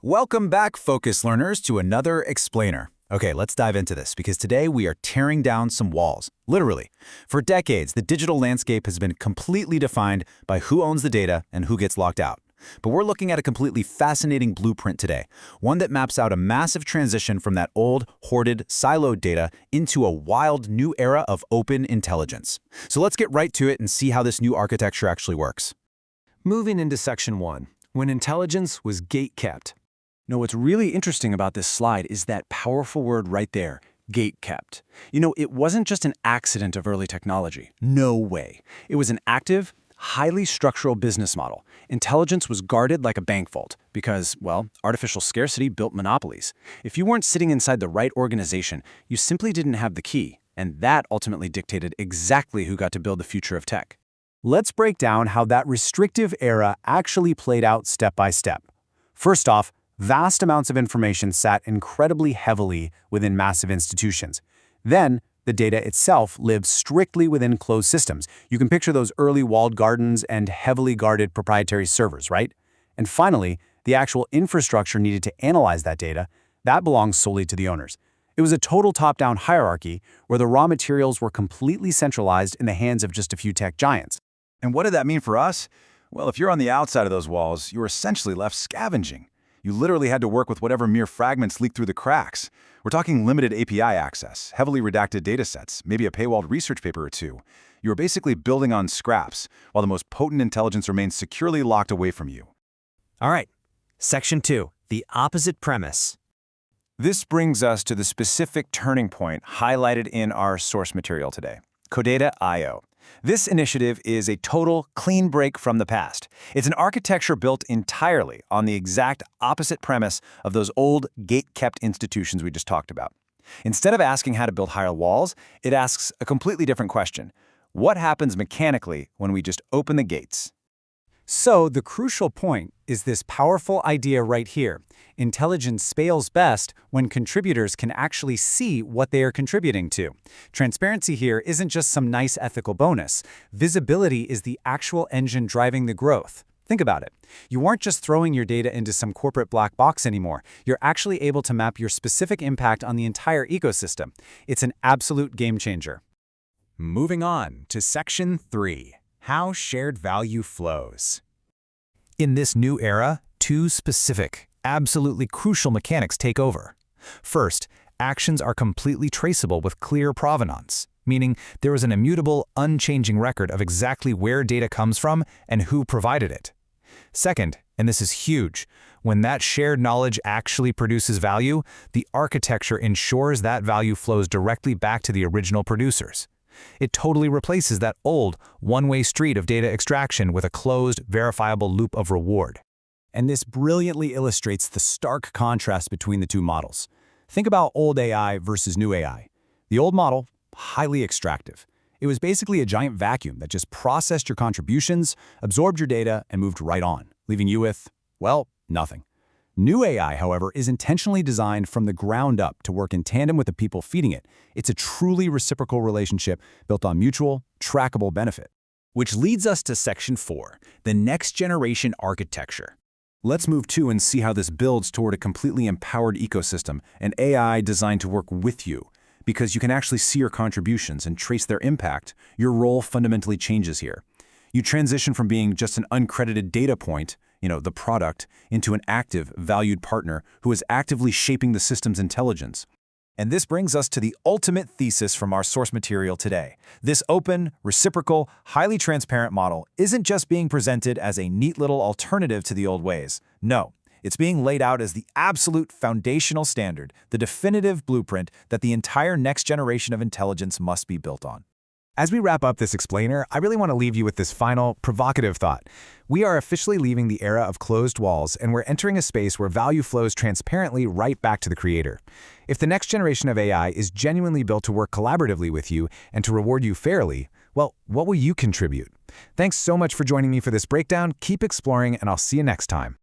Welcome back, Focus Learners, to another explainer. Okay, let's dive into this because today we are tearing down some walls. Literally. For decades, the digital landscape has been completely defined by who owns the data and who gets locked out. But we're looking at a completely fascinating blueprint today, one that maps out a massive transition from that old, hoarded, siloed data into a wild new era of open intelligence. So let's get right to it and see how this new architecture actually works. Moving into Section 1, when intelligence was gate-kept. Now, what's really interesting about this slide is that powerful word right there, gate-kept. It wasn't just an accident of early technology. No way. It was an active, highly structural business model. Intelligence was guarded like a bank vault because, well, artificial scarcity built monopolies. If you weren't sitting inside the right organization, you simply didn't have the key, and that ultimately dictated exactly who got to build the future of tech. Let's break down how that restrictive era actually played out step by step. First off, vast amounts of information sat incredibly heavily within massive institutions. Then, the data itself lived strictly within closed systems. You can picture those early walled gardens and heavily guarded proprietary servers, right? And finally, the actual infrastructure needed to analyze that data, that belongs solely to the owners. It was a total top-down hierarchy where the raw materials were completely centralized in the hands of just a few tech giants. And what did that mean for us? Well, if you're on the outside of those walls, you're essentially left scavenging. You literally had to work with whatever mere fragments leaked through the cracks. We're talking limited API access, heavily redacted datasets, maybe a paywalled research paper or two. You were basically building on scraps, while the most potent intelligence remains securely locked away from you. All right, Section 2, the opposite premise. This brings us to the specific turning point highlighted in our source material today, Codatta.io. This initiative is a total clean break from the past. It's an architecture built entirely on the exact opposite premise of those old gate-kept institutions we just talked about. Instead of asking how to build higher walls, it asks a completely different question. What happens mechanically when we just open the gates? So, the crucial point is this powerful idea right here. Intelligence scales best when contributors can actually see what they are contributing to. Transparency here isn't just some nice ethical bonus. Visibility is the actual engine driving the growth. Think about it. You aren't just throwing your data into some corporate black box anymore. You're actually able to map your specific impact on the entire ecosystem. It's an absolute game changer. Moving on to Section 3. How shared value flows. In this new era, two specific, absolutely crucial mechanics take over. First, actions are completely traceable with clear provenance, meaning there is an immutable, unchanging record of exactly where data comes from and who provided it. Second, and this is huge, when that shared knowledge actually produces value, the architecture ensures that value flows directly back to the original producers. It totally replaces that old, one-way street of data extraction with a closed, verifiable loop of reward. And this brilliantly illustrates the stark contrast between the two models. Think about old AI versus new AI. The old model, highly extractive. It was basically a giant vacuum that just processed your contributions, absorbed your data, and moved right on, leaving you with, well, nothing. New AI, however, is intentionally designed from the ground up to work in tandem with the people feeding it. It's a truly reciprocal relationship built on mutual, trackable benefit. Which leads us to Section 4, the next generation architecture. Let's move to and see how this builds toward a completely empowered ecosystem, an AI designed to work with you. Because you can actually see your contributions and trace their impact, your role fundamentally changes here. You transition from being just an uncredited data point, the product, into an active, valued partner who is actively shaping the system's intelligence. And this brings us to the ultimate thesis from our source material today. This open, reciprocal, highly transparent model isn't just being presented as a neat little alternative to the old ways. No, it's being laid out as the absolute foundational standard, the definitive blueprint that the entire next generation of intelligence must be built on. As we wrap up this explainer, I really want to leave you with this final, provocative thought. We are officially leaving the era of closed walls, and we're entering a space where value flows transparently right back to the creator. If the next generation of AI is genuinely built to work collaboratively with you and to reward you fairly, well, what will you contribute? Thanks so much for joining me for this breakdown. Keep exploring, and I'll see you next time.